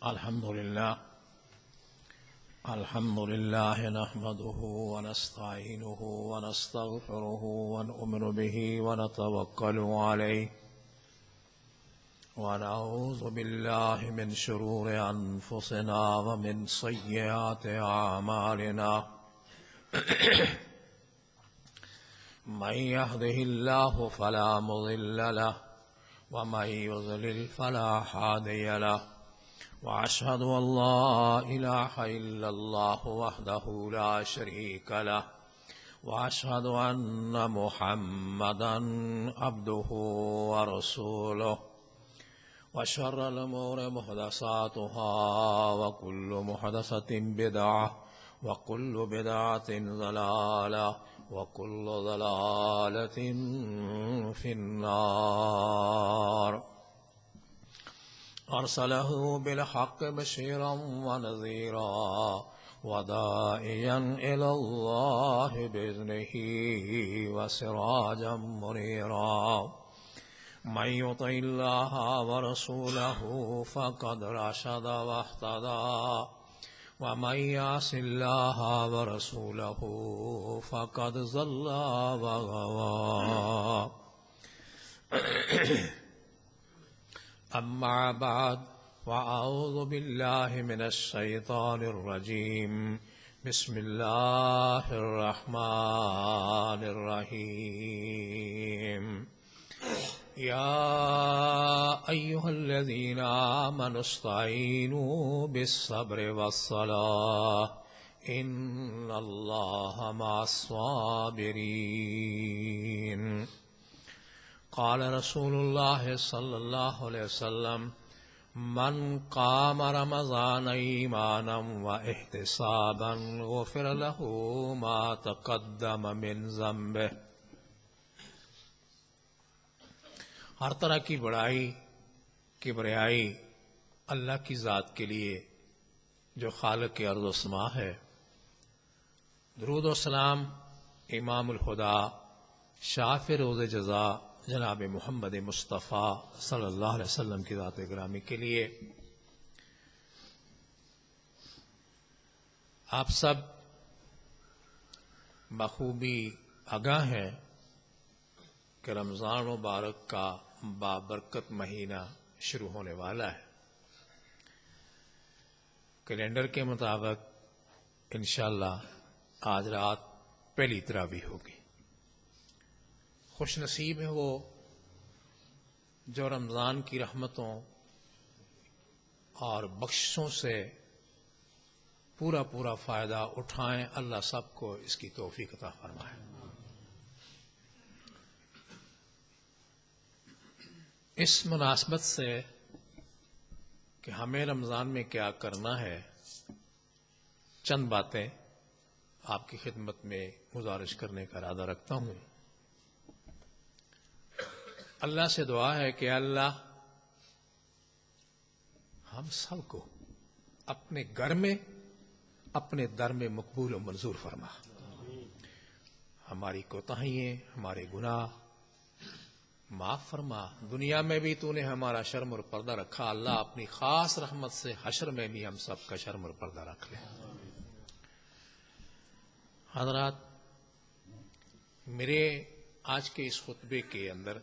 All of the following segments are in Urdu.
الحمد لله نحمده ونستعينه ونستغفره ونؤمن به ونتوكل عليه ونعوذ بالله من شرور أنفسنا ومن سيئات أعمالنا من يهده الله فلا مضل له ومن يضلل فلا هادي له وأشهد أن لا إله إلا الله وحده لا شريك له وأشهد أن محمدا عبده ورسوله وشر الأمور محدثاتها وكل محدثة بدعة وكل بدعة ضلالة وكل ضلالة في النار أرسله بالحق بشيرا ونذيرا وداعيا إلى الله بإذنه وسراجا منيرا من يطع الله ورسوله فقد رشد واهتدى ومن يعص الله ورسوله فقد ضل وغوى أما بعد فأعوذ بالله من الشيطان الرجيم بسم الله الرحمن الرحيم يا أيها الذين آمنوا استعينوا بالصبر والصلاة إن الله مع الصابرين قال رسول الله صلى الله عليه وسلم من قام رمضان إيمانا واحتسابا غفر له ما تقدم من ذنبه۔ ہر طرح کی بڑائی کبریائی اللہ کی ذات کے لیے جو خالق ارض و سما ہے۔ درود و سلام امام الہدیٰ شاف روز جزا جناب محمد مصطفیٰ صلی اللہ علیہ وسلم کی ذات گرامی کے لیے۔ آپ سب بخوبی آگاہ ہیں کہ رمضان مبارک کا بابرکت مہینہ شروع ہونے والا ہے۔ کیلنڈر کے مطابق انشاءاللہ آج رات پہلی تراویح ہوگی۔ خوش نصیب ہے وہ جو رمضان کی رحمتوں اور بخشوں سے پورا فائدہ اٹھائیں۔ اللہ سب کو اس کی توفیق عطا فرمائے۔ اس مناسبت سے کہ ہمیں رمضان میں کیا کرنا ہے، چند باتیں آپ کی خدمت میں گزارش کرنے کا ارادہ رکھتا ہوں۔ اللہ سے دعا ہے کہ اللہ ہم سب کو اپنے گھر میں اپنے در میں مقبول و منظور فرما۔ ہماری کوتاہیاں ہمارے گناہ معاف فرما۔ دنیا میں بھی تو نے ہمارا شرم اور پردہ رکھا، اللہ اپنی خاص رحمت سے حشر میں بھی ہم سب کا شرم اور پردہ رکھ لے۔ حضرات، میرے آج کے اس خطبے کے اندر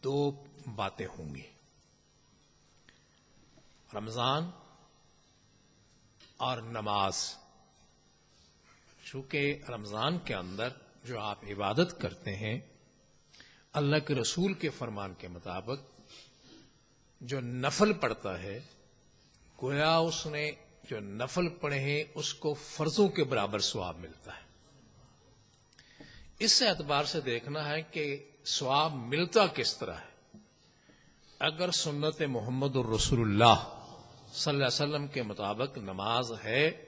دو باتیں ہوں گی، رمضان اور نماز۔ چونکہ رمضان کے اندر جو آپ عبادت کرتے ہیں، اللہ کے رسول کے فرمان کے مطابق جو نفل پڑھتا ہے، گویا اس نے جو نفل پڑھے ہیں اس کو فرضوں کے برابر ثواب ملتا ہے۔ اس اعتبار سے دیکھنا ہے کہ ثواب ملتا کس طرح ہے۔ اگر سنت محمد الرسول اللہ صلی اللہ علیہ وسلم کے مطابق نماز ہے،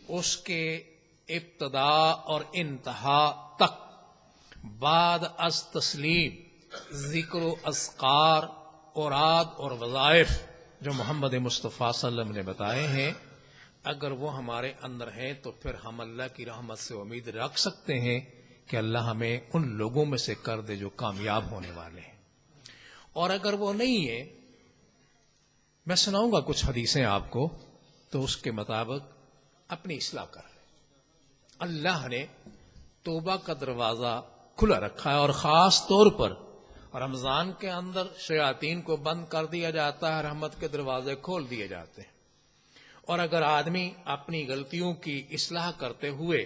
اس کے ابتدا اور انتہا تک بعد از تسلیم ذکر و اذکار اوراد اور وظائف جو محمد مصطفیٰ صلی اللہ علیہ وسلم نے بتائے ہیں، اگر وہ ہمارے اندر ہیں تو پھر ہم اللہ کی رحمت سے امید رکھ سکتے ہیں کہ اللہ ہمیں ان لوگوں میں سے کر دے جو کامیاب ہونے والے ہیں۔ اور اگر وہ نہیں ہے، میں سناؤں گا کچھ حدیثیں آپ کو، تو اس کے مطابق اپنی اصلاح کر لیں۔ اللہ نے توبہ کا دروازہ کھلا رکھا ہے، اور خاص طور پر رمضان کے اندر شیاطین کو بند کر دیا جاتا ہے، رحمت کے دروازے کھول دیے جاتے ہیں۔ اور اگر آدمی اپنی غلطیوں کی اصلاح کرتے ہوئے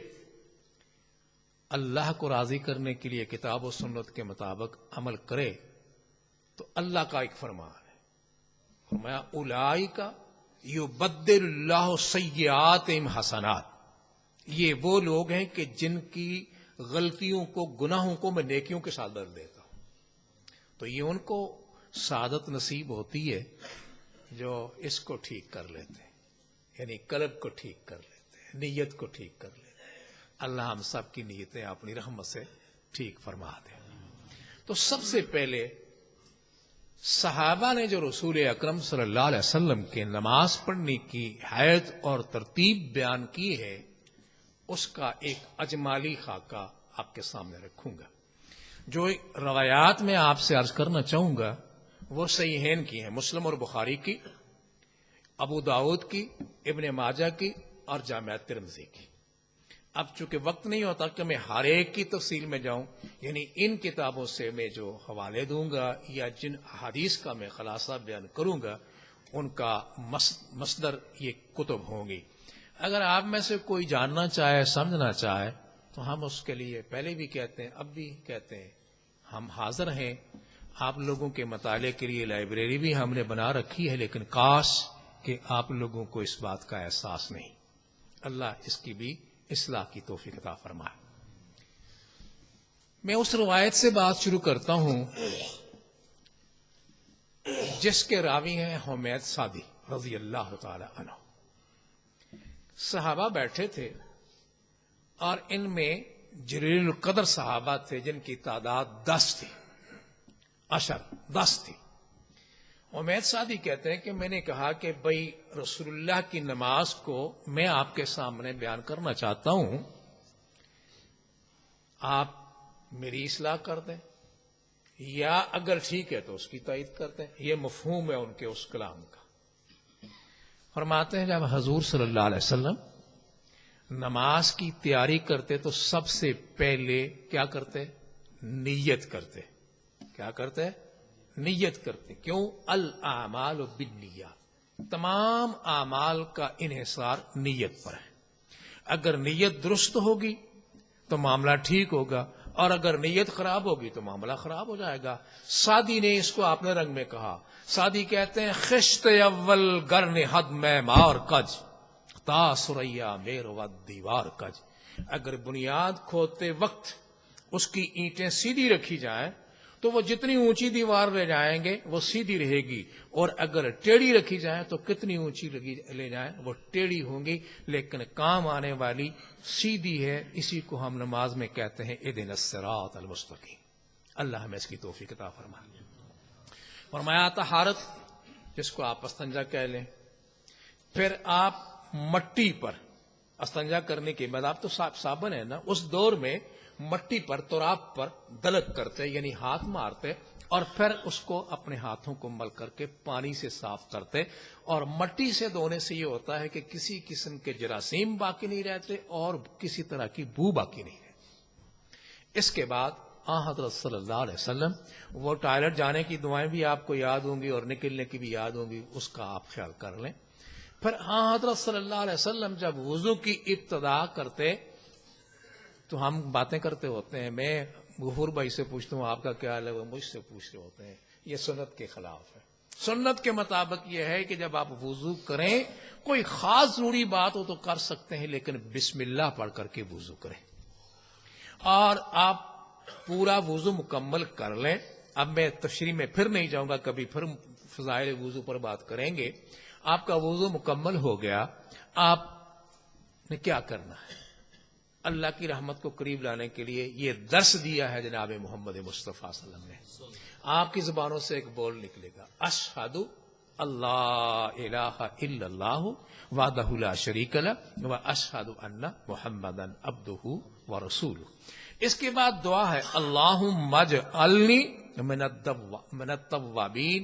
اللہ کو راضی کرنے کے لیے کتاب و سنت کے مطابق عمل کرے تو اللہ کا ایک فرمان ہے، فرمایا اولئک یبدل اللہ سیئاتہم حسنات، یہ وہ لوگ ہیں کہ جن کی غلطیوں کو، گناہوں کو میں نیکیوں کے ساتھ بدل دیتا ہوں۔ تو یہ ان کو سعادت نصیب ہوتی ہے جو اس کو ٹھیک کر لیتے ہیں، یعنی قلب کو ٹھیک کر لیتے ہیں، نیت کو ٹھیک کر لیتے ہیں۔ اللہ ہم سب کی نیتیں اپنی رحمت سے ٹھیک فرما دے۔ تو سب سے پہلے صحابہ نے جو رسول اکرم صلی اللہ علیہ وسلم کے نماز پڑھنے کی حیت اور ترتیب بیان کی ہے، اس کا ایک اجمالی خاکہ آپ کے سامنے رکھوں گا۔ جو روایات میں آپ سے عرض کرنا چاہوں گا وہ صحیحین کی ہیں، مسلم اور بخاری کی، ابو داؤد کی، ابن ماجہ کی اور جامع ترمذی کی۔ اب چونکہ وقت نہیں ہوتا کہ میں ہر ایک کی تفصیل میں جاؤں، یعنی ان کتابوں سے میں جو حوالے دوں گا یا جن حدیث کا میں خلاصہ بیان کروں گا ان کا مصدر یہ کتب ہوں گی۔ اگر آپ میں سے کوئی جاننا چاہے، سمجھنا چاہے، تو ہم اس کے لیے پہلے بھی کہتے ہیں، اب بھی کہتے ہیں، ہم حاضر ہیں۔ آپ لوگوں کے مطالعے کے لیے لائبریری بھی ہم نے بنا رکھی ہے، لیکن کاش کہ آپ لوگوں کو اس بات کا احساس نہیں۔ اللہ اس کی بھی اصلاح کی توفیق عطا فرمائے۔ میں اس روایت سے بات شروع کرتا ہوں جس کے راوی ہیں حمید سعدی رضی اللہ تعالی عنہ۔ صحابہ بیٹھے تھے اور ان میں جلیل القدر صحابہ تھے جن کی تعداد 10 تھی، 10 تھی۔ حمید سعدی کہتے ہیں کہ میں نے کہا کہ بھئی رسول اللہ کی نماز کو میں آپ کے سامنے بیان کرنا چاہتا ہوں، آپ میری اصلاح کر دیں یا اگر ٹھیک ہے تو اس کی تائید کر دیں۔ یہ مفہوم ہے ان کے اس کلام کا۔ فرماتے ہیں جب حضور صلی اللہ علیہ وسلم نماز کی تیاری کرتے تو سب سے پہلے کیا کرتے؟ نیت کرتے۔ کیا کرتے؟ نیت کرتے۔ کیوں؟ الاعمال بالنیات، تمام اعمال کا انحصار نیت پر ہے۔ اگر نیت درست ہوگی تو معاملہ ٹھیک ہوگا، اور اگر نیت خراب ہوگی تو معاملہ خراب ہو جائے گا۔ سعدی نے اس کو اپنے رنگ میں کہا۔ سعدی کہتے ہیں خشت اول گرن حد میں مار کج تا سریا میر و دیوار کج۔ اگر بنیاد کھودتے وقت اس کی اینٹیں سیدھی رکھی جائیں تو وہ جتنی اونچی دیوار لے جائیں گے وہ سیدھی رہے گی، اور اگر ٹیڑھی رکھی جائیں تو کتنی اونچی لے جائیں وہ ٹیڑھی ہوں گی، لیکن کام آنے والی سیدھی ہے۔ اسی کو ہم نماز میں کہتے ہیں اہدنا الصراط المستقیم۔ اللہ ہمیں اس کی توفیق عطا فرمائے۔ فرمایا طہارت، جس کو آپ استنجا کہہ لیں، پھر آپ مٹی پر استنجا کرنے کے بعد، آپ تو صابن ہے نا، اس دور میں مٹی پر، تراب پر دلک کرتے، یعنی ہاتھ مارتے، اور پھر اس کو اپنے ہاتھوں کو مل کر کے پانی سے صاف کرتے۔ اور مٹی سے دھونے سے یہ ہوتا ہے کہ کسی قسم کے جراثیم باقی نہیں رہتے اور کسی طرح کی بو باقی نہیں رہتی۔ اس کے بعد حضرت صلی اللہ علیہ وسلم، وہ ٹوائلٹ جانے کی دعائیں بھی آپ کو یاد ہوں گی اور نکلنے کی بھی یاد ہوں گی، اس کا آپ خیال کر لیں۔ پھر حضرت صلی اللہ علیہ وسلم جب وضو کی ابتدا کرتے تو ہم باتیں کرتے ہوتے ہیں، میں غفور بھائی سے پوچھتا ہوں آپ کا کیا حال ہے، وہ مجھ سے پوچھ رہے ہوتے ہیں۔ یہ سنت کے خلاف ہے۔ سنت کے مطابق یہ ہے کہ جب آپ وضو کریں، کوئی خاص ضروری بات ہو تو کر سکتے ہیں، لیکن بسم اللہ پڑھ کر کے وضو کریں، اور آپ پورا وضو مکمل کر لیں۔ اب میں تشریح میں پھر نہیں جاؤں گا، کبھی پھر فضائل وضو پر بات کریں گے۔ آپ کا وضو مکمل ہو گیا، آپ نے کیا کرنا ہے؟ اللہ کی رحمت کو قریب لانے کے لیے یہ درس دیا ہے جناب محمد مصطفیٰ صلی اللہ علیہ وسلم نے۔ آپ کی زبانوں سے ایک بول نکلے گا، اشہد اللہ الہ الا اللہ وحدہ لا شریک لہ و اشہد ان محمدا عبدہ ورسولہ۔ اس کے بعد دعا ہے اللہم اجعلنی من التوابین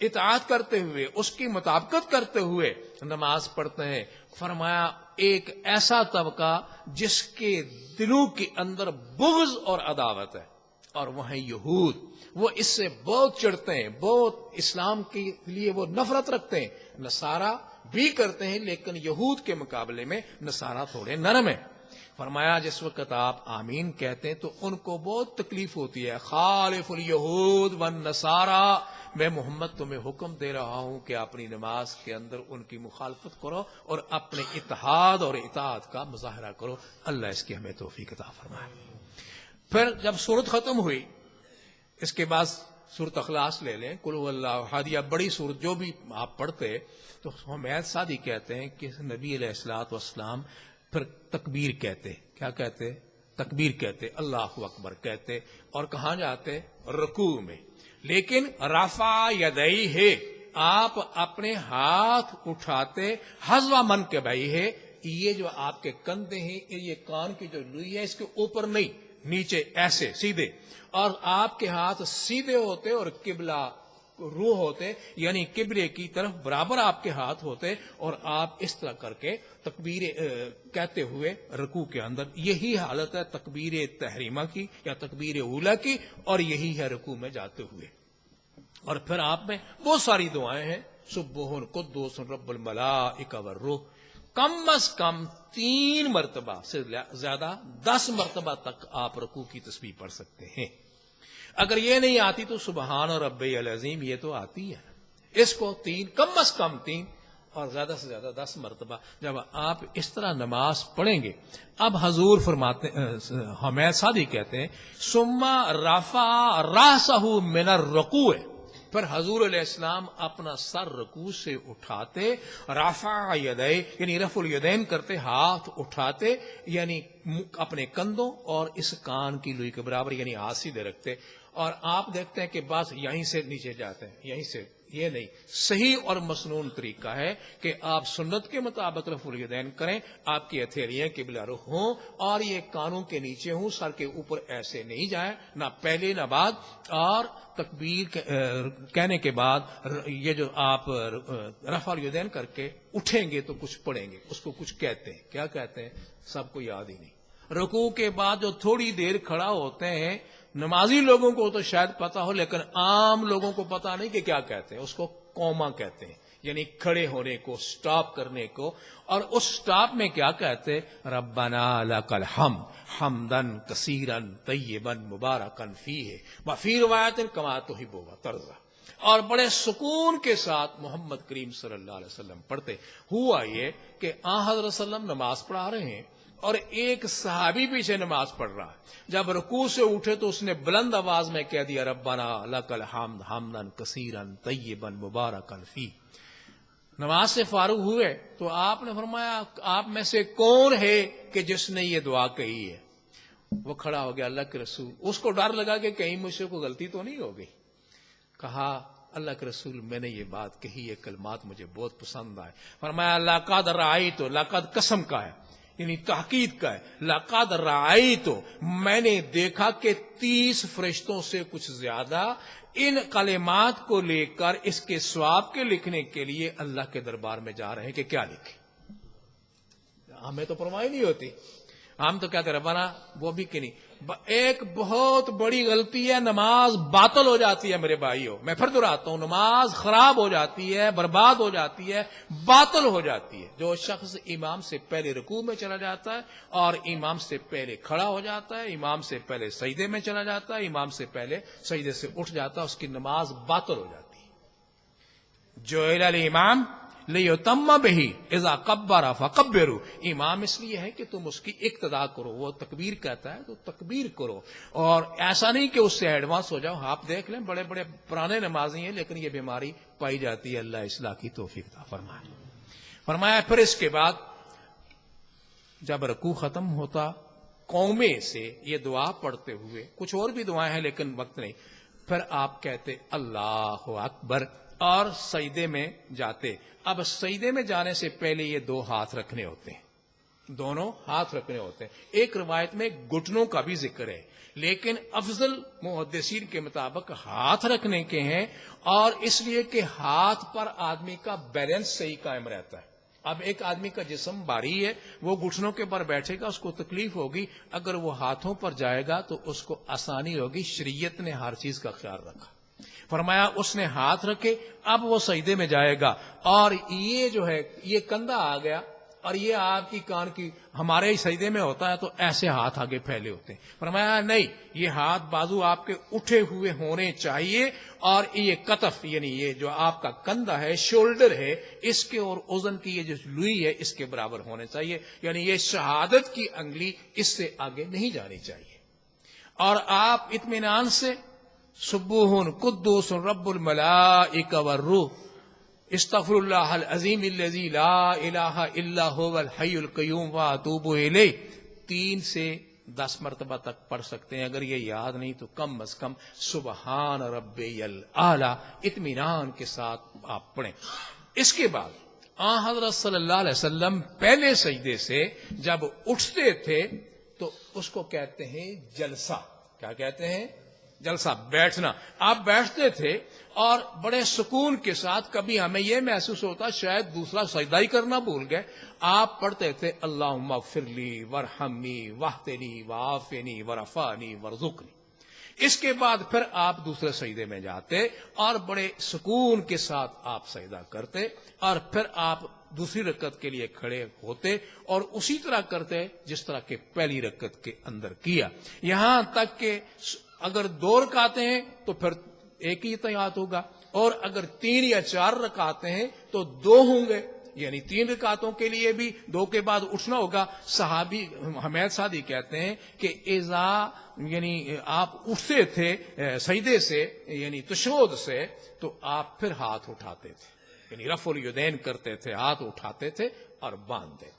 اطاعت کرتے ہوئے اس کی مطابقت کرتے ہوئے نماز پڑھتے ہیں. فرمایا ایک ایسا طبقہ جس کے دلوں کے اندر بغض اور عداوت ہے، اور وہ ہیں یہود. وہ اس سے بہت چڑھتے ہیں، بہت اسلام کے لیے وہ نفرت رکھتے ہیں. نصارہ بھی کرتے ہیں لیکن یہود کے مقابلے میں نصارہ تھوڑے نرم ہیں. فرمایا جس وقت آپ آمین کہتے ہیں تو ان کو بہت تکلیف ہوتی ہے. خالف الیہود والنصارى، میں محمد تمہیں حکم دے رہا ہوں کہ اپنی نماز کے اندر ان کی مخالفت کرو اور اپنے اتحاد اور اطاعت کا مظاہرہ کرو. اللہ اس کی ہمیں توفیق عطا فرمائے. پھر جب سورت ختم ہوئی اس کے بعد سورت اخلاص لے لیں، قل هو اللہ احد، یا بڑی سورت جو بھی آپ پڑھتے تو حمید سعدی کہتے ہیں کہ نبی علیہ الصلوۃ والسلام پھر تکبیر کہتے. کیا کہتے؟ تکبیر کہتے، اللہ اکبر کہتے، اور کہاں جاتے؟ رکوع میں. لیکن رفع یدیہ، آپ اپنے ہاتھ اٹھاتے حذو منکبیہ، یہ جو آپ کے کندھے ہیں، یہ کان کی جو لوئی ہے اس کے اوپر نہیں، نیچے ایسے سیدھے، اور آپ کے ہاتھ سیدھے ہوتے اور قبلہ روح ہوتے، یعنی قبلے کی طرف برابر آپ کے ہاتھ ہوتے، اور آپ اس طرح کر کے تکبیر کہتے ہوئے رکوع کے اندر. یہی حالت ہے تکبیر تحریمہ کی یا تکبیر اولی کی، اور یہی ہے رکوع میں جاتے ہوئے. اور پھر آپ میں بہت ساری دعائیں ہیں، سبح قدوس رب الملائکہ والروح، کم از کم 3 مرتبہ سے زیادہ 10 مرتبہ تک آپ رکوع کی تسبیح پڑھ سکتے ہیں. اگر یہ نہیں آتی تو سبحان ربی العظیم یہ تو آتی ہے. اس کو 3، کم از کم 3 اور زیادہ سے زیادہ 10 مرتبہ جب آپ اس طرح نماز پڑھیں گے. اب حضور فرماتے حمید سعدی کہتے ہیں ثم رفع راسہ من الرکوع، پھر حضور علیہ السلام اپنا سر رکوع سے اٹھاتے، رفع یدیہ یعنی رفع الیدین کرتے، ہاتھ اٹھاتے یعنی اپنے کندھوں اور اس کان کی لوئی کے برابر، یعنی ہاتھ سیدھے رکھتے. اور آپ دیکھتے ہیں کہ بعض یہیں سے نیچے جاتے ہیں، یہیں سے. یہ نہیں، صحیح اور مسنون طریقہ ہے کہ آپ سنت کے مطابق رفع الیدین کریں، آپ کی ہتھیلیاں قبلہ رخ ہوں اور یہ کانوں کے نیچے ہوں، سر کے اوپر ایسے نہیں جائیں، نہ پہلے نہ بعد. اور تکبیر کہنے کے بعد یہ جو آپ رفع الیدین کر کے اٹھیں گے تو کچھ پڑھیں گے، اس کو کچھ کہتے ہیں. کیا کہتے ہیں؟ سب کو یاد ہی نہیں. رکوع کے بعد جو تھوڑی دیر کھڑا ہوتے ہیں، نمازی لوگوں کو تو شاید پتا ہو لیکن عام لوگوں کو پتا نہیں کہ کیا کہتے ہیں. اس کو قوما کہتے ہیں، یعنی کھڑے ہونے کو، سٹاپ کرنے کو. اور اس سٹاپ میں کیا کہتے؟ ربنا لک الحمد حمدا کثیرا طیبا مبارکا فیہ وفی روایت کما تحب وترضی. اور بڑے سکون کے ساتھ محمد کریم صلی اللہ علیہ وسلم پڑھتے. ہوا یہ کہ حضرت صلی اللہ علیہ وسلم نماز پڑھا رہے ہیں اور ایک صحابی پیچھے نماز پڑھ رہا ہے. جب رکوع سے اٹھے تو اس نے بلند آواز میں کہہ دیا ربنا لک الحمد حمدا کثیرا طیبا مبارکا فیہ. نماز سے فارغ ہوئے تو آپ نے فرمایا آپ میں سے کون ہے کہ جس نے یہ دعا کہی ہے؟ وہ کھڑا ہو گیا، اللہ کے رسول. اس کو ڈر لگا کہ کہیں مجھ سے کوئی غلطی تو نہیں ہو گئی. کہا اللہ کے رسول میں نے یہ بات کہی، یہ کلمات مجھے بہت پسند آئے. فرمایا لقد رأیت، لقد قسم کا ہے یعنی تحقیق کا ہے، لقد رأیت میں نے دیکھا کہ 30 فرشتوں سے کچھ زیادہ ان کلمات کو لے کر اس کے ثواب کے لکھنے کے لیے اللہ کے دربار میں جا رہے ہیں کہ کیا لکھیں. ہمیں تو پرواہ نہیں ہوتی، ہم تو کہتے ربنا وہ بھی کہ نہیں. ایک بہت بڑی غلطی ہے، نماز باطل ہو جاتی ہے میرے بھائیوں. میں پھر دہراتا ہوں، نماز خراب ہو جاتی ہے، برباد ہو جاتی ہے، باطل ہو جاتی ہے. جو شخص امام سے پہلے رکوع میں چلا جاتا ہے اور امام سے پہلے کھڑا ہو جاتا ہے، امام سے پہلے سجدے میں چلا جاتا ہے، امام سے پہلے سجدے سے اٹھ جاتا ہے، اس کی نماز باطل ہو جاتی ہے. جعل الامام لیتم بہ اذا کبر فکبروا، امام اس لیے ہے کہ تم اس کی اقتداء کرو. وہ تکبیر کہتا ہے تو تکبیر کرو، اور ایسا نہیں کہ اس سے ایڈوانس ہو جاؤ. آپ دیکھ لیں بڑے بڑے پرانے نمازی ہیں لیکن یہ بیماری پائی جاتی ہے. اللہ اصلاح کی توفیق عطا فرمائے. فرمایا پھر اس کے بعد جب رکوع ختم ہوتا قومے سے یہ دعا پڑھتے ہوئے، کچھ اور بھی دعائیں ہیں لیکن وقت نہیں، پھر آپ کہتے اللہ اکبر اور سجدے میں جاتے. اب سجدے میں جانے سے پہلے یہ 2 ہاتھ رکھنے ہوتے ہیں، دونوں ہاتھ رکھنے ہوتے ہیں. ایک روایت میں گھٹنوں کا بھی ذکر ہے لیکن افضل محدثین کے مطابق ہاتھ رکھنے کے ہیں، اور اس لیے کہ ہاتھ پر آدمی کا بیلنس صحیح قائم رہتا ہے۔ اب ایک آدمی کا جسم بھاری ہے، وہ گھٹنوں کے پر بیٹھے گا، اس کو تکلیف ہوگی، اگر وہ ہاتھوں پر جائے گا تو اس کو آسانی ہوگی۔ شریعت نے ہر چیز کا خیال رکھا، فرمایا اس نے ہاتھ رکھے، اب وہ سجدے میں جائے گا، اور یہ جو ہے یہ کندھا آ گیا، اور یہ آپ کی کان کی ہمارے سجدے میں ہوتا ہے تو ایسے ہاتھ آگے پھیلے ہوتے ہیں۔ فرمایا نہیں، یہ ہاتھ بازو آپ کے اٹھے ہوئے ہونے چاہیے، اور یہ کتف یعنی یہ جو آپ کا کندھا ہے، شولڈر ہے، اس کے اور اوزن کی یہ جو لوئی ہے اس کے برابر ہونے چاہیے، یعنی یہ شہادت کی انگلی اس سے آگے نہیں جانی چاہیے۔ اور آپ اطمینان سے سبوح قدوس رب الملائکہ والروح استغفر اللہ العظیم الذی لا الہ الا هو الحی القیوم واتوب الیہ 3 سے 10 مرتبہ تک پڑھ سکتے ہیں۔ اگر یہ یاد نہیں تو کم از کم سبحان ربی الاعلی اطمینان کے ساتھ آپ پڑھیں۔ اس کے بعد حضرت صلی اللہ علیہ وسلم پہلے سجدے سے جب اٹھتے تھے تو اس کو کہتے ہیں جلسہ۔ کیا کہتے ہیں؟ جلسہ، بیٹھنا۔ آپ بیٹھتے تھے اور بڑے سکون کے ساتھ، کبھی ہمیں یہ محسوس ہوتا شاید دوسرا سجدہ ہی کرنا بھول گئے، آپ پڑھتے تھے اللہم اغفر لی وارحمنی واہدنی وعافنی ورفعنی وارزقنی۔ اس کے بعد پھر آپ دوسرے سجدے میں جاتے اور بڑے سکون کے ساتھ آپ سجدہ کرتے، اور پھر آپ دوسری رکعت کے لیے کھڑے ہوتے اور اسی طرح کرتے جس طرح کہ پہلی رکعت کے اندر کیا، یہاں تک کہ اگر 2 رکعتیں ہیں تو پھر ایک ہی تحیات ہوگا، اور اگر 3 یا 4 رکعتیں ہیں تو 2 ہوں گے، یعنی 3 رکعتوں کے لیے بھی 2 کے بعد اٹھنا ہوگا۔ صحابی حمید سعدی کہتے ہیں کہ اذا یعنی آپ اٹھتے تھے سجدے سے یعنی تشہد سے تو آپ پھر ہاتھ اٹھاتے تھے، یعنی رفع الیدین کرتے تھے، ہاتھ اٹھاتے تھے اور باندھ دیتے تھے۔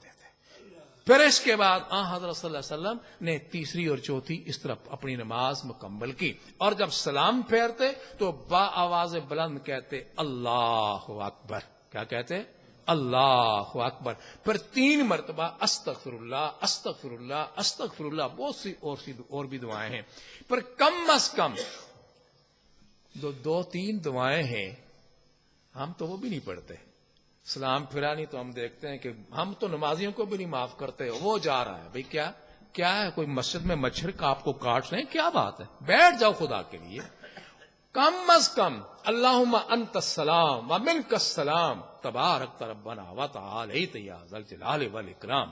پھر اس کے بعد حضرت صلی اللہ علیہ وسلم نے تیسری اور چوتھی اس طرح اپنی نماز مکمل کی، اور جب سلام پھیرتے تو با آواز بلند کہتے اللہ اکبر۔ کیا کہتے؟ اللہ اکبر۔ پھر 3 مرتبہ استغفر اللہ استغفر اللہ استغفر اللہ، بہت سی اور بھی دعائیں ہیں، پر کم از کم 2-3 دعائیں ہیں، ہم تو وہ بھی نہیں پڑھتے۔ سلام پھرا نہیں تو ہم دیکھتے ہیں کہ ہم تو نمازیوں کو بھی نہیں معاف کرتے، وہ جا رہا ہے بھئی کیا ہے، کوئی مسجد میں مچھر کا آپ کو کاٹ رہے ہیں، کیا بات ہے، بیٹھ جاؤ خدا کے لیے۔ کم از کم اللہم انت السلام ومنک السلام تبارک ربنا وتعالیت یا ذا الجلال والاکرام،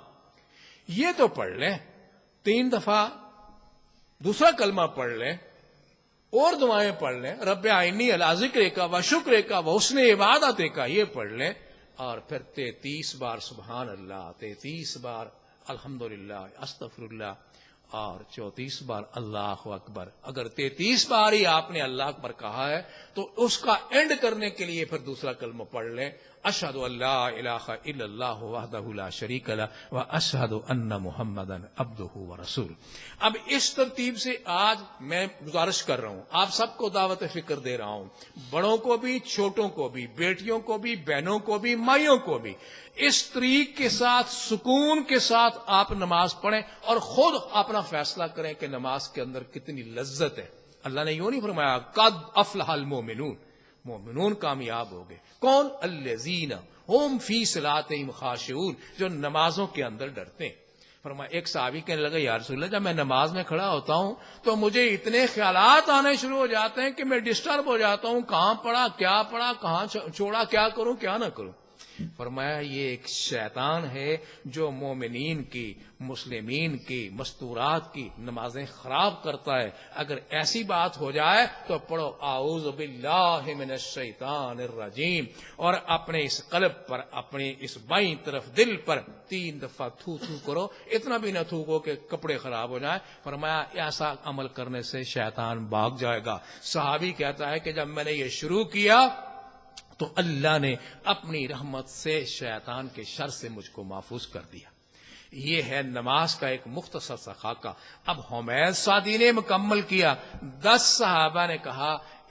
یہ تو پڑھ لیں 3 دفعہ، دوسرا کلمہ پڑھ لیں، اور دعائیں پڑھ لیں، رب اعنی علی ذکرک و شکرک و حسن عبادتک، یہ پڑھ لیں، اور پھر 33 بار سبحان اللہ، 33 بار الحمدللہ استغفر اللہ، اور 34 بار اللہ اکبر۔ اگر 33 بار ہی آپ نے اللہ اکبر کہا ہے تو اس کا اینڈ کرنے کے لیے پھر دوسرا کلمہ پڑھ لیں، اشہد ان لا الہ الا اللہ وحدہ لا شریک لہ واشہد ان محمدا عبدہ ورسولہ۔ اب اس ترتیب سے آج میں گزارش کر رہا ہوں، آپ سب کو دعوت فکر دے رہا ہوں، بڑوں کو بھی، چھوٹوں کو بھی، بیٹیوں کو بھی، بہنوں کو بھی، مائیوں کو بھی، اس طریق کے ساتھ سکون کے ساتھ آپ نماز پڑھیں اور خود اپنا فیصلہ کریں کہ نماز کے اندر کتنی لذت ہے۔ اللہ نے یوں نہیں فرمایا قد افلح المؤمنون، مومنون کامیاب ہو گئے، کون؟ الذین هم فی صلاتہم خاشعون، جو نمازوں کے اندر ڈرتے ہیں۔ فرمایا ایک صحابی کہنے لگا یا رسول اللہ جب میں نماز میں کھڑا ہوتا ہوں تو مجھے اتنے خیالات آنے شروع ہو جاتے ہیں کہ میں ڈسٹرب ہو جاتا ہوں، کہاں پڑا، کہاں چھوڑا، کیا کروں کیا نہ کروں۔ فرمایا یہ ایک شیطان ہے جو مومنین کی، مسلمین کی، مستورات کی نمازیں خراب کرتا ہے۔ اگر ایسی بات ہو جائے تو پڑھو اعوذ باللہ من الشیطان الرجیم، اور اپنے اس قلب پر، اپنے اس بائیں طرف دل پر 3 دفعہ تھو تھو کرو، اتنا بھی نہ تھوکو کہ کپڑے خراب ہو جائیں۔ فرمایا ایسا عمل کرنے سے شیطان بھاگ جائے گا۔ صحابی کہتا ہے کہ جب میں نے یہ شروع کیا تو اللہ نے اپنی رحمت سے شیطان کے شر سے مجھ کو محفوظ کر دیا۔ یہ ہے نماز کا ایک مختصر سا خاکہ۔ اب حمید سعدی نے مکمل کیا، 10 صحابہ نے کہا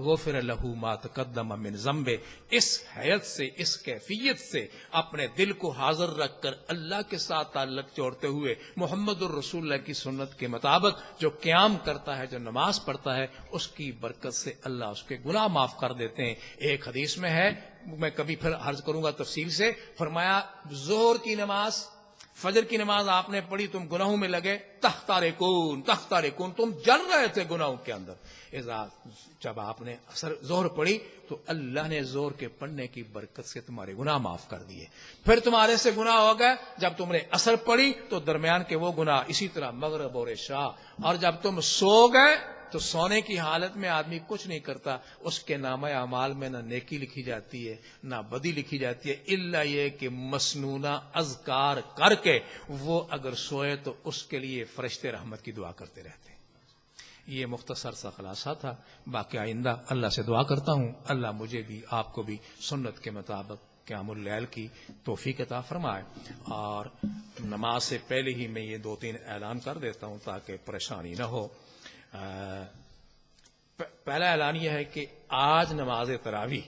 غفر لہ ما تقدم من ذنبہ. اس حیت سے، اس کیفیت سے اپنے دل کو حاضر رکھ کر اللہ کے ساتھ تعلق جوڑتے ہوئے محمد الرسول اللہ کی سنت کے مطابق جو قیام کرتا ہے، جو نماز پڑھتا ہے، اس کی برکت سے اللہ اس کے گناہ معاف کر دیتے ہیں. ایک حدیث میں ہے، میں کبھی پھر عرض کروں گا تفصیل سے، فرمایا ظہر کی نماز، فجر کی نماز آپ نے پڑھی، تم گناہوں میں لگے، تختارکون تم جل رہے تھے گناہوں کے اندر. جب آپ نے ظہر پڑھی تو اللہ نے ظہر کے پڑھنے کی برکت سے تمہارے گناہ معاف کر دیے. پھر تمہارے سے گناہ ہو گئے جب تم نے عصر پڑھی تو درمیان کے وہ گناہ، اسی طرح مغرب اور عشاء. اور جب تم سو گئے تو سونے کی حالت میں آدمی کچھ نہیں کرتا، اس کے نامہ اعمال میں نہ نیکی لکھی جاتی ہے نہ بدی لکھی جاتی ہے، الا یہ کہ مسنونہ اذکار کر کے وہ اگر سوئے تو اس کے لیے فرشتے رحمت کی دعا کرتے رہتے ہیں. یہ مختصر سا خلاصہ تھا. باقی آئندہ اللہ سے دعا کرتا ہوں اللہ مجھے بھی آپ کو بھی سنت کے مطابق قیام اللیل کی توفیق عطا فرمائے. اور نماز سے پہلے ہی میں یہ 2-3 اعلان کر دیتا ہوں تاکہ پریشانی نہ ہو. پہلا اعلان یہ ہے کہ آج نماز تراویح،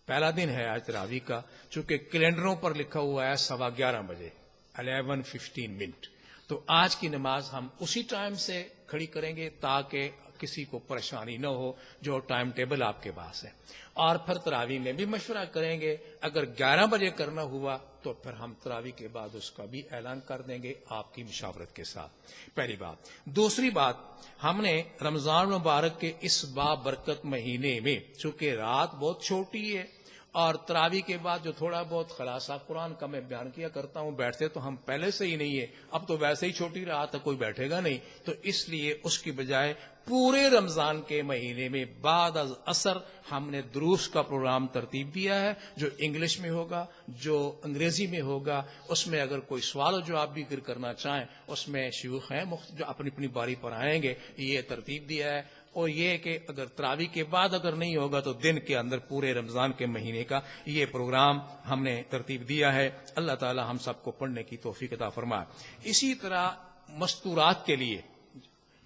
پہلا دن ہے آج تراویح کا، چونکہ کیلنڈروں پر لکھا ہوا ہے 11:15 بجے 11:15، تو آج کی نماز ہم اسی ٹائم سے کھڑی کریں گے تاکہ کسی کو پریشانی نہ ہو جو ٹائم ٹیبل آپ کے پاس ہے. اور پھر تراویح میں بھی مشورہ کریں گے، اگر 11 بجے کرنا ہوا تو پھر ہم تراویح کے بعد اس کا بھی اعلان کر دیں گے آپ کی مشاورت کے ساتھ. پہلی بات. دوسری بات، ہم نے رمضان مبارک کے اس بابرکت مہینے میں چونکہ رات بہت چھوٹی ہے اور تراویح کے بعد جو تھوڑا بہت خلاصہ قرآن کا میں بیان کیا کرتا ہوں، بیٹھتے تو ہم پہلے سے ہی نہیں ہے، اب تو ویسے ہی چھوٹی رات ہے، کوئی بیٹھے گا نہیں، تو اس لیے اس کی بجائے پورے رمضان کے مہینے میں بعد از عصر ہم نے دروس کا پروگرام ترتیب دیا ہے، جو انگلش میں ہوگا، جو انگریزی میں ہوگا. اس میں اگر کوئی سوال و جواب بھی کرنا چاہیں اس میں شیوخ ہیں جو اپنی اپنی باری پر آئیں گے. یہ ترتیب دیا ہے. اور یہ کہ اگر تراویح کے بعد اگر نہیں ہوگا تو دن کے اندر پورے رمضان کے مہینے کا یہ پروگرام ہم نے ترتیب دیا ہے. اللہ تعالی ہم سب کو پڑھنے کی توفیق عطا فرمائے. اسی طرح مستورات کے لیے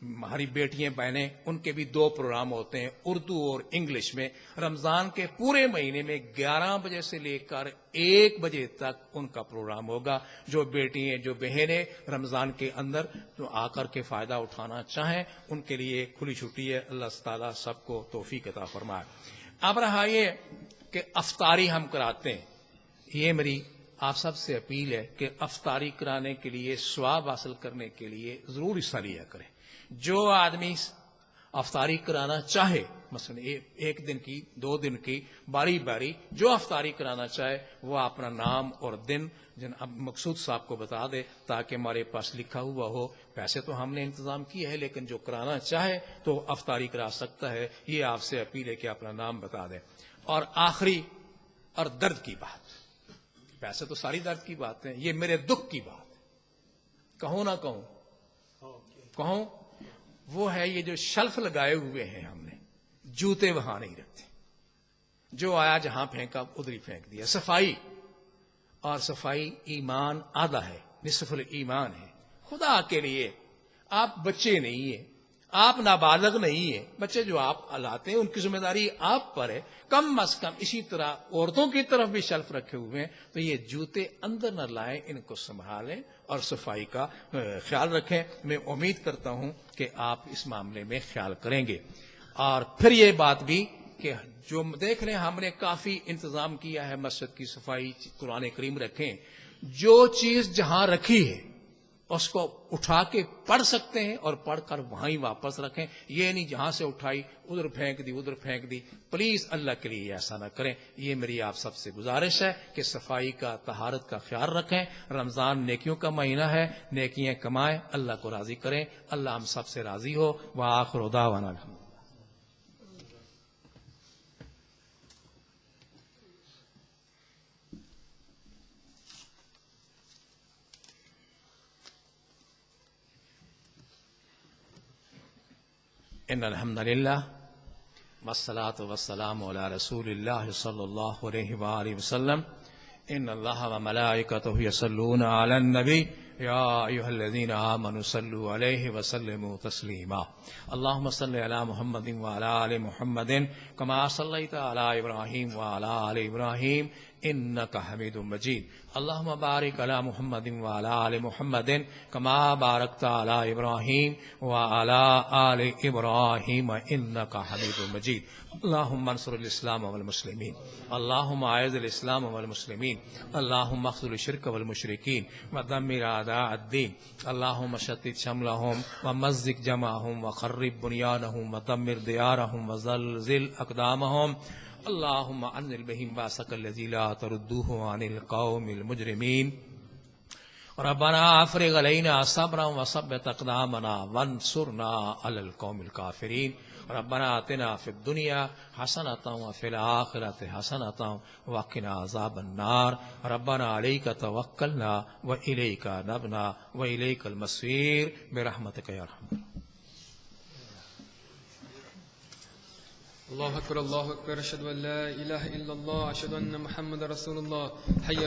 ہماری بیٹیاں بہنیں، ان کے بھی 2 پروگرام ہوتے ہیں اردو اور انگلش میں. رمضان کے پورے مہینے میں 11 بجے سے لے کر 1 بجے تک ان کا پروگرام ہوگا. جو بیٹیاں، جو بہنیں رمضان کے اندر جو آ کر کے فائدہ اٹھانا چاہیں ان کے لیے کھلی چھٹی ہے. اللہ تعالیٰ سب کو توفیق عطا فرمائے. اب رہا یہ کہ افطاری ہم کراتے ہیں، یہ میری آپ سب سے اپیل ہے کہ افطاری کرانے کے لیے، ثواب حاصل کرنے کے لیے ضرور حصہ لیا کریں. جو آدمی افطاری کرانا چاہے، مثلا 1 دن کی 2 دن کی باری باری جو افطاری کرانا چاہے وہ اپنا نام اور دن مقصود صاحب کو بتا دے تاکہ ہمارے پاس لکھا ہوا ہو. پیسے تو ہم نے انتظام کیے ہے لیکن جو کرانا چاہے تو افطاری کرا سکتا ہے. یہ آپ سے اپیل ہے کہ اپنا نام بتا دیں. اور آخری اور درد کی بات، پیسے تو ساری درد کی بات ہے، یہ میرے دکھ کی بات ہے، کہوں نہ کہوں، وہ ہے یہ جو شلف لگائے ہوئے ہیں ہم نے، جوتے وہاں نہیں رکھتے، جو آیا جہاں پھینکا ادھر ہی پھینک دیا. صفائی، اور صفائی ایمان آدھا ہے، نصف الایمان ہے. خدا کے لیے آپ بچے نہیں ہیں، آپ نابالغ نہیں ہیں، بچے جو آپ لاتے ہیں ان کی ذمہ داری آپ پر ہے. کم از کم اسی طرح عورتوں کی طرف بھی شلف رکھے ہوئے ہیں تو یہ جوتے اندر نہ لائیں، ان کو سنبھالیں اور صفائی کا خیال رکھیں. میں امید کرتا ہوں کہ آپ اس معاملے میں خیال کریں گے. اور پھر یہ بات بھی کہ جو دیکھ لیں ہم نے کافی انتظام کیا ہے مسجد کی صفائی، قرآن کریم رکھیں، جو چیز جہاں رکھی ہے اس کو اٹھا کے پڑھ سکتے ہیں اور پڑھ کر وہاں ہی واپس رکھیں. یہ نہیں جہاں سے اٹھائی ادھر پھینک دی. پلیز اللہ کے لیے ایسا نہ کریں. یہ میری آپ سب سے گزارش ہے کہ صفائی کا، طہارت کا خیال رکھیں. رمضان نیکیوں کا مہینہ ہے، نیکیاں کمائیں، اللہ کو راضی کریں. اللہ ہم سب سے راضی ہو. وآخر دعوانا الحمدللہ. ان الحمد للہ والصلاة والسلام علی رسول اللہ صلی اللہ علیہ وآلہ وسلم. ان اللہ وملائکتہ یصلون علی النبی يا أيها الذين آمنوا صلوا عليه وسلموا تسليما اللهم صل على محمد وعلى آل محمد كما صليت على إبراهيم وعلى آل إبراهيم إنك حميد مجيد اللهم بارك على محمد وعلى آل محمد كما باركت على إبراهيم وعلى آل إبراهيم إنك حميد مجيد اللهم انصر الإسلام والمسلمين اللهم أعز الإسلام والمسلمين اللهم اخذل الشرك والمشركين ودمر أعداء الدين اللهم شتت شملهم ومزق جمعهم وخرب بنيانهم ودمر ديارهم وزلزل أقدامهم اللهم أنزل بهم بأسك الذي لا تردوه عن القوم المجرمين ربنا افرغ علينا صبرا وثبت اقدامنا وانصرنا على القوم الكافرين ربنا آتنا في الدنيا حسنة وفي الآخرة حسنة وقنا عذاب النار ربنا عليك توكلنا وإليك نبنا وإليك المصير برحمتك يا أرحم الله أكبر الله أكبر أشهد أن لا إله إلا الله أشهد أن محمد رسول الله حي